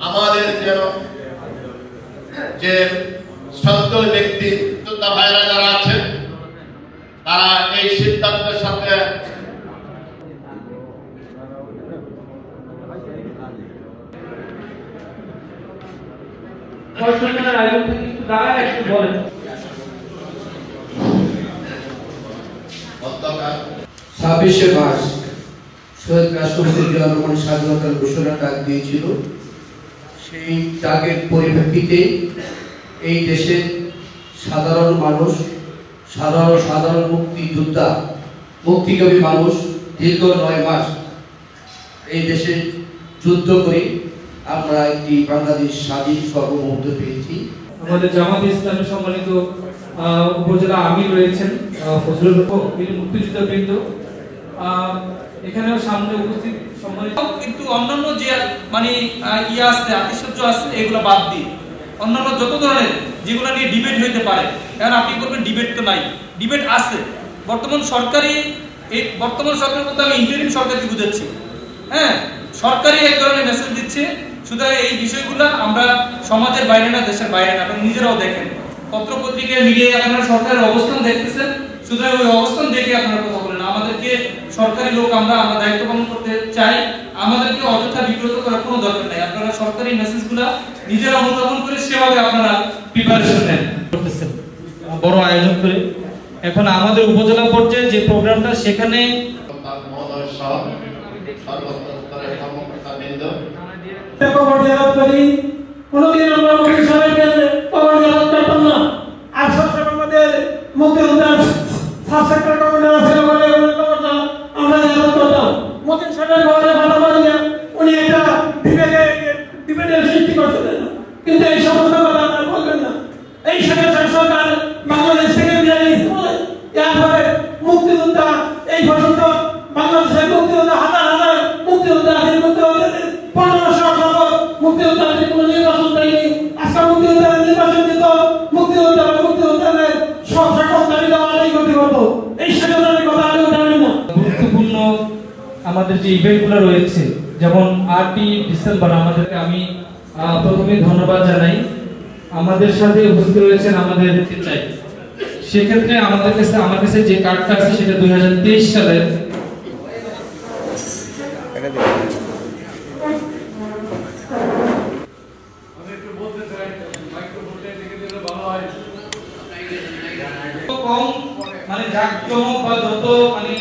আমাদের যেন যে সত্তর ব্যক্তি যোদ্ধা ভাইরা যারা আছেন তারা এই সিদ্ধান্তের সাথে বলেন। 26শে মার্চ শহীদ রাষ্ট্রপতি জিয়া রহমান স্বাধীনতার ঘোষণা ডাক দিয়েছিল। সেই ডাকের পরিপ্রেক্ষিতে এই দেশের সাধারণ মানুষ, সাধারণ মুক্তিযোদ্ধা, মুক্তিকামী মানুষ দীর্ঘ 9 মাস এই দেশে যুদ্ধ করে আমরা একটি বাংলাদেশ স্বাধীন সার্বভৌমত্ব পেয়েছি। আমাদের জামাতে ইসলামী সম্মানিত উপজেলা আমির রয়েছেন ফজলুল হক, মুক্তিযোদ্ধাবৃন্দ এখানেও সামনে উপস্থিত সম্মানিত, কিন্তু অন্যান্য যে মানে আছে আতিশয্য আছে এগুলো বাদ দিয়ে অন্যান্য যত ধরনের যেগুলো নিয়ে ডিবেট হইতে পারে, কারণ আপনি বলবেন ডিবেট তো নাই, ডিবেট আছে। বর্তমান সরকার বলতে আমি ইন্টারিম সরকারকে বুঝাচ্ছি, হ্যাঁ, সরকারি এক ধরনের মেসেজ দিচ্ছে। সুতরাং এই বিষয়গুলো আমরা সমাজের বাইরে না, দেশের বাইরে না, আপনারা নিজেরাও দেখেন, পত্র পত্রিকায় মিডিয়ায় আপনারা সরকারের অবস্থান দেখতেছেন। সুতরাং ওই অবস্থান দেখে আপনারা কথা বলেন। আমাদেরকে সরকারি লোক আমরা দায়িত্ব পালন করতে চাই, আমাদেরকে অযথা বিব্রত করার কোনো দরকার নাই। আপনারা সরকারি মেসেজগুলো নিজেরা অনুধাবন করে সেভাবে আপনারা প্রিপারেশন নেন করতেছেন বড় আয়োজন করে। এখন আমাদের উপজেলা পর্যায়ে যে প্রোগ্রামটা, সেখানে কোনদিন আমরা মুফতি সাহেবকে কবর জিয়ারত করতাম না। আর সবসময় আমাদের মুক্তিযোদ্ধার সাব সেক্টর কমান্ডার ছিল বলে কবরটা আমরা জিয়ারত করতাম। মুফতি সাহেবের ঘরে ভালো বলে উনি একটা ডিবেটের সৃষ্টি করছিলেন, কিন্তু এই সমস্ত কথা আর বলবেন না। এই সরকার বাংলাদেশ থেকে বিদায় নিতে বলে, এরপরে মুক্তিযোদ্ধা এই পর্যন্ত বাংলাদেশের মুক্তিযোদ্ধা হাজার হাজার মুক্তিযোদ্ধা আছে, মুক্তিযোদ্ধাদের 1500 মুক্তিযোদ্ধাদের কোনো নির্বাচন দেয়নি। আজকে মুক্তিযোদ্ধারা নির্বাচন দিত, মুক্তিযোদ্ধাদের সব সকল দাবি দেওয়া আদায় করতে পারতো। এই স্বাধীনতার কথা আদৌ জানেন না। গুরুত্বপূর্ণ আমাদের যে ইভেন্টগুলো রয়েছে, যেমন 8ই ডিসেম্বর, আমাদেরকে আমি প্রথমে ধন্যবাদ জানাই। আমাদের সাথে উপস্থিত রয়েছেন আমাদের চাই, সেক্ষেত্রে আমার কাছে যে কার্ডটা আছে সেটা 2023 সালের। কম মানে জাঁকজমক বা যত মানে